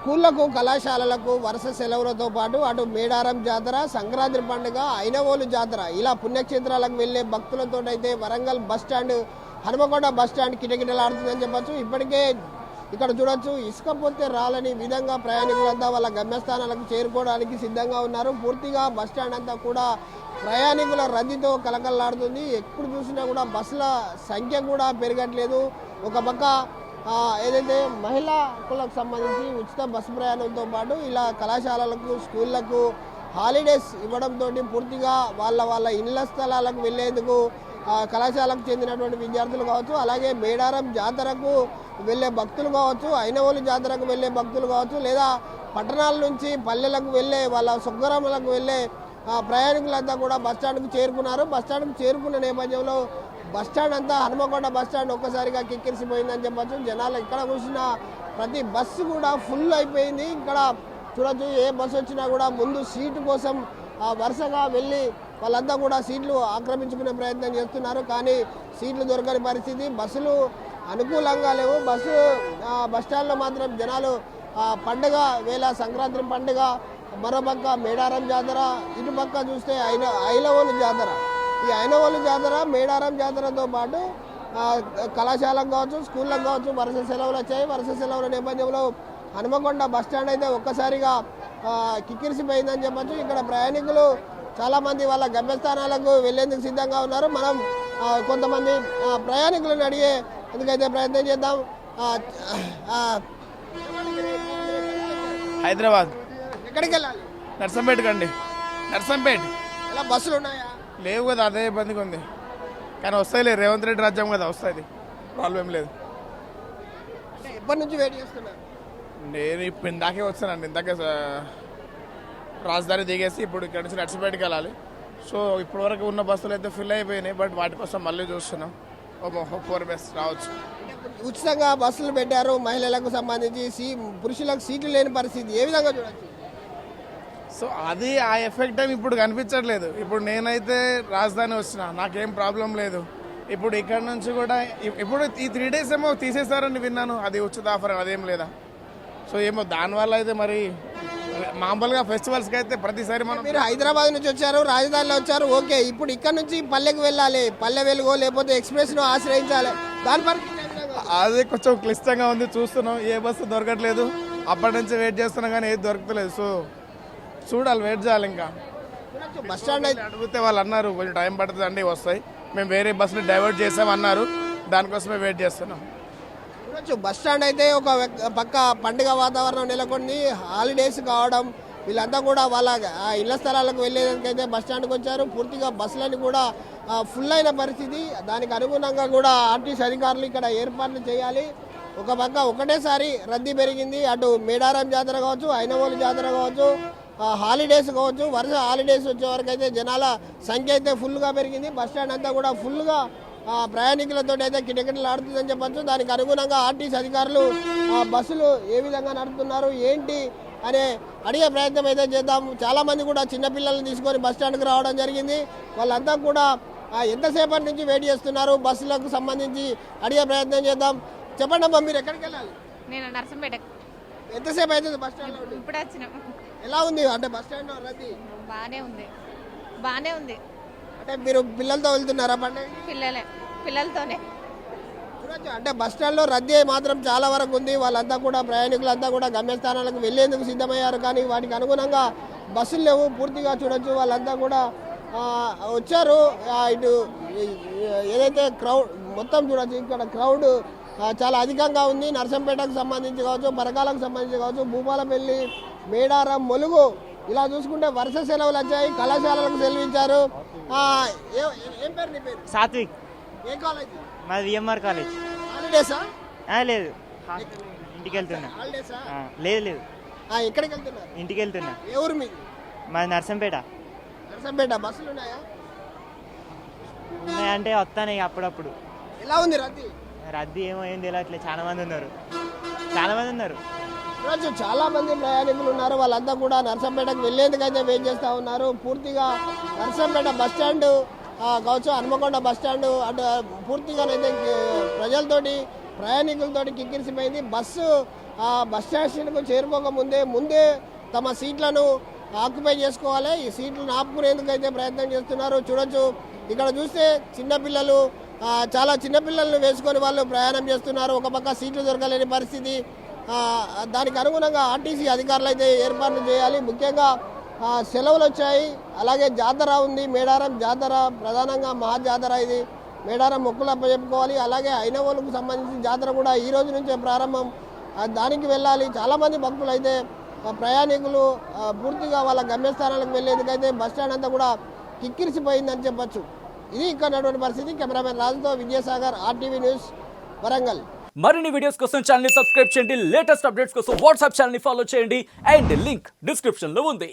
స్కూళ్లకు కళాశాలలకు వరుస సెలవులతో పాటు అటు మేడారం జాతర, సంక్రాంతి పండుగ, ఐనవోలు జాతర ఇలా పుణ్యక్షేత్రాలకు వెళ్లే భక్తులతో అయితే వరంగల్ బస్టాండ్, హనుమకొండ బస్టాండ్ కిటకిటలాడుతుందని చెప్పచ్చు. ఇప్పటికే ఇక్కడ చూడొచ్చు, ఇసుక పోతే రాలని విధంగా ప్రయాణికులంతా వాళ్ళ గమ్యస్థానాలకు చేరుకోవడానికి సిద్ధంగా ఉన్నారు. పూర్తిగా బస్టాండ్ అంతా కూడా ప్రయాణికుల రద్దీతో కలకల్లాడుతుంది. ఎప్పుడు చూసినా కూడా బస్సుల సంఖ్య కూడా పెరగట్లేదు. ఒక పక్క ఏదైతే మహిళలకు సంబంధించి ఉచిత బస్సు ప్రయాణంతో పాటు ఇలా కళాశాలలకు, స్కూళ్లకు హాలిడేస్ ఇవ్వడంతో పూర్తిగా వాళ్ళ ఇళ్ల స్థలాలకు వెళ్లేందుకు కళాశాలకు చెందినటువంటి విద్యార్థులు కావచ్చు, అలాగే మేడారం జాతరకు వెళ్ళే భక్తులు కావచ్చు, ఐనవోలు జాతరకు వెళ్ళే భక్తులు కావచ్చు, లేదా పట్టణాల నుంచి పల్లెలకు వెళ్ళే వాళ్ళ స్వగ్రామాలకు వెళ్ళే ప్రయాణికులంతా కూడా బస్టాండ్కు చేరుకున్నారు. బస్టాండ్కు చేరుకున్న నేపథ్యంలో బస్టాండ్ అంతా, హనుమకొండ బస్టాండ్ ఒక్కసారిగా కిక్కిరిసిపోయిందని చెప్పచ్చు. జనాలు ఇక్కడ కూర్చున్న ప్రతి బస్సు కూడా ఫుల్ అయిపోయింది. ఇక్కడ చూడొచ్చు, ఏ బస్సు వచ్చినా కూడా ముందు సీటు కోసం వరుసగా వెళ్ళి వాళ్ళంతా కూడా సీట్లు ఆక్రమించుకునే ప్రయత్నం చేస్తున్నారు. కానీ సీట్లు దొరకని పరిస్థితి, బస్సులు అనుకూలంగా లేవు. బస్టాండ్లో మాత్రం జనాలు పండుగ వేళ, సంక్రాంతి పండుగ, మరోపక్క మేడారం జాతర, ఇటుపక్క చూస్తే ఐనవోలు జాతర. ఈ ఐనవోలు జాతర, మేడారం జాతరతో పాటు కళాశాలకు కావచ్చు, స్కూళ్ళకు కావచ్చు వరుస సెలవులు వచ్చాయి. వరుస సెలవుల నేపథ్యంలో హనుమకొండ బస్టాండ్ అయితే ఒక్కసారిగా కిక్కిరిసిపోయిందని చెప్పచ్చు. ఇక్కడ ప్రయాణికులు చాలామంది వాళ్ళ గమ్యస్థానాలకు వెళ్లేందుకు సిద్ధంగా ఉన్నారు. మనం కొంతమంది ప్రయాణికులను అడిగే ఎందుకైతే ప్రయత్నం చేద్దాం. హైదరాబాద్. ఎక్కడికి వెళ్ళాలి? నర్సంపేట కండి. నర్సంపేట. ఇలా బస్సులు ఉన్నాయా? లేవు కదా, అదే ఇబ్బందిగా ఉంది. కానీ వస్తాయిలే, రేవంత్ రెడ్డి రాజ్యం కదా, వస్తుంది, ప్రాబ్లం లేదు. ఎప్పటి నుంచి వెయిట్ చేస్తున్నారు? నేను ఇప్పుడు ఇందాకే వచ్చానండి. ఇందాకే రాజధాని దిగేసి ఇప్పుడు ఇక్కడ నుంచి నర్సంపేటకి వెళ్ళాలి. సో ఇప్పటి వరకు ఉన్న బస్సులు అయితే ఫిల్ అయిపోయినాయి. బట్ వాటి కోసం మళ్ళీ చూస్తున్నాం. 4 బస్ రావచ్చు. ఉచితంగా బస్సులు పెట్టారు మహిళలకు సంబంధించి, పురుషులకు సీట్లు లేని పరిస్థితి ఏ విధంగా చూడొచ్చు? సో అది ఆ ఎఫెక్ట్ ఏమి ఇప్పుడు కనిపించట్లేదు. ఇప్పుడు నేనైతే రాజధాని వచ్చిన, నాకేం ప్రాబ్లం లేదు. ఇప్పుడు ఇక్కడ నుంచి కూడా ఇప్పుడు ఈ 3 days ఏమో తీసేస్తారని విన్నాను. అది ఉచిత ఆఫర్ అదేం లేదా? సో ఏమో దానివల్ల అయితే మరి మామూలుగా ఫెస్టివల్స్కి అయితే ప్రతిసారి మీరు హైదరాబాద్ నుంచి వచ్చారు, రాజధానిలో వచ్చారు, ఓకే. ఇప్పుడు ఇక్కడ నుంచి పల్లెకు వెళ్ళాలి, పల్లె వెలుగో లేకపోతే ఎక్స్ప్రెస్ను ఆశ్రయించాలి. దాని పరిస్థితి అది కొంచెం క్లిష్టంగా ఉంది. చూస్తున్నాం, ఏ బస్సు దొరకట్లేదు. అప్పటి నుంచి వెయిట్ చేస్తున్నాం కానీ ఏది దొరకలేదు. సో చూడాలి, వెయిట్ చేయాలి. ఇంకా బస్ స్టాండ్ అడిగితే వాళ్ళు అన్నారు కొంచెం టైం పడుతుంది అండి, వస్తాయి, మేము వేరే బస్సుని డైవర్ట్ చేసామన్నారు. దానికోసమే వెయిట్ చేస్తున్నాం. బస్ స్టాండ్ అయితే ఒక పక్క పండుగ వాతావరణం నెలకొంది, హాలిడేస్ కావడం, వీళ్ళంతా కూడా వాళ్ళ ఇళ్ల స్థలాలకు వెళ్ళేదానికైతే బస్ స్టాండ్కి వచ్చారు. పూర్తిగా బస్సులని కూడా ఫుల్ అయిన పరిస్థితి. దానికి అనుగుణంగా కూడా ఆర్టీసీ అధికారులు ఇక్కడ ఏర్పాట్లు చేయాలి. ఒక పక్క ఒకటేసారి రద్దీ పెరిగింది. అటు మేడారం జాతర కావచ్చు, ఐనవోలు జాతర కావచ్చు, హాలిడేస్ కావచ్చు, వరుస హాలిడేస్ వచ్చే వరకు అయితే జనాల సంఖ్య అయితే ఫుల్గా పెరిగింది. బస్ స్టాండ్ అంతా కూడా ఫుల్గా ప్రయాణికులతో అయితే కిటకిటలు ఆడుతుందని చెప్పచ్చు. దానికి అనుగుణంగా ఆర్టీసీ అధికారులు బస్సులు ఏ విధంగా నడుపుతున్నారు ఏంటి అనే అడిగే ప్రయత్నం అయితే చేద్దాం. చాలామంది కూడా చిన్నపిల్లల్ని తీసుకొని బస్ స్టాండ్కి రావడం జరిగింది. వాళ్ళంతా కూడా ఎంతసేపటి నుంచి వెయిట్ చేస్తున్నారు బస్సులకు సంబంధించి అడిగే ప్రయత్నం చేద్దాం. చెప్పండి అమ్మా, మీరు ఎక్కడికి వెళ్ళాలి? నేను నర్సంపేట. ఎంతసేపు అవుతుంది బస్ స్టాండ్? ఇప్పుడు వచ్చిన. ఎలా ఉంది అంటే బస్ స్టాండ్ రద్దీ? బాగానే ఉంది, బాగానే ఉంది. అంటే మీరు పిల్లలతో వెళ్తున్నారా పండుగ? పిల్లలతోనే చూడొచ్చు. అంటే బస్ స్టాండ్లో రద్దీ మాత్రం చాలా వరకు ఉంది. వాళ్ళంతా కూడా ప్రయాణికులంతా కూడా గమ్యస్థానాలకు వెళ్లేందుకు సిద్ధమయ్యారు. కానీ వాటికి అనుగుణంగా బస్సులు లేవు. పూర్తిగా చూడొచ్చు, వాళ్ళంతా కూడా వచ్చారు. ఇటు ఏదైతే క్రౌడ్ మొత్తం చూడొచ్చు, ఇక్కడ క్రౌడ్ చాలా అధికంగా ఉంది. నర్సంపేటకు సంబంధించి కావచ్చు, పరకాలకు సంబంధించి కావచ్చు, భూపాలపల్లి, మేడారం, ములుగు ఇలా చూసుకుంటే వరుస సెలవులు వచ్చాయి. కళాశాలలకు సెలవు ఇచ్చారు. ఏం పేరు నీ పేరు? సాత్విక్. ఏ కాలేజ్? మాది విఎంఆర్ కాలేజ్. హాలిడేసా? లేదు, ఇంటికి వెళ్తున్నా. హాలిడేసా? లేదు, ఎక్కడికి వెళ్తున్నారు? ఇంటికి వెళ్తున్నా. ఏ ఊరు మీది? మాది నర్సంపేట. నర్సంపేట. బస్సులు ఉన్నాయా? ఉన్నాయంటే వస్తాను అప్పుడప్పుడు. ఎలా ఉంది రద్దీ? రద్దీ ఏం తెలియట్లేదు. చాలా మంది ఉన్నారు. ఈరోజు చాలా మంది ప్రయాణికులు ఉన్నారు. వాళ్ళంతా కూడా నర్సంపేటకు వెళ్లేందుకైతే వెయిట్ చేస్తూ ఉన్నారు. పూర్తిగా నర్సంపేట బస్టాండ్ కావచ్చు, హనుమకొండ బస్టాండ్ అటు పూర్తిగానైతే ప్రజలతోటి, ప్రయాణికులతోటి కిక్కిరిసిపోయింది. బస్సు బస్ స్టేషన్కు చేరుకోక ముందే తమ సీట్లను ఆక్యుపై చేసుకోవాలి. ఈ సీట్లను ఆపుకునేందుకు అయితే ప్రయత్నం చేస్తున్నారు. చూడొచ్చు, ఇక్కడ చూస్తే చిన్నపిల్లలు చాలా చిన్నపిల్లలను వేసుకొని వాళ్ళు ప్రయాణం చేస్తున్నారు. ఒక పక్క సీట్లు దొరకలేని పరిస్థితి. దానికి అనుగుణంగా ఆర్టీసీ అధికారులు అయితే ఏర్పాట్లు చేయాలి. ముఖ్యంగా సెలవులు వచ్చాయి, అలాగే జాతర ఉంది, మేడారం జాతర, ప్రధానంగా మహాజాతర. ఇది మేడారం మొక్కులు అప్పచెప్పుకోవాలి. అలాగే ఐనవోలుకు సంబంధించిన జాతర కూడా ఈ రోజు నుంచే ప్రారంభం. దానికి వెళ్ళాలి. చాలామంది భక్తులు అయితే ప్రయాణికులు పూర్తిగా వాళ్ళ గమ్యస్థానాలకు వెళ్ళేందుకైతే బస్టాండ్ అంతా కూడా కిక్కిరిసిపోయిందని చెప్పొచ్చు. ఇది ఇక్కడ ఉన్నటువంటి పరిస్థితి. కెమెరామెన్ రాజుతో విజయసాగర్, RTV న్యూస్, వరంగల్. మరిన్ని వీడియోస్ కోసం ఛానల్ ని సబ్స్క్రైబ్ చేయండి. లేటెస్ట్ అప్డేట్స్ కోసం వాట్సాప్ ఛానల్ ని ఫాలో చేయండి. అండ్ లింక్ డిస్క్రిప్షన్ లో ఉంది.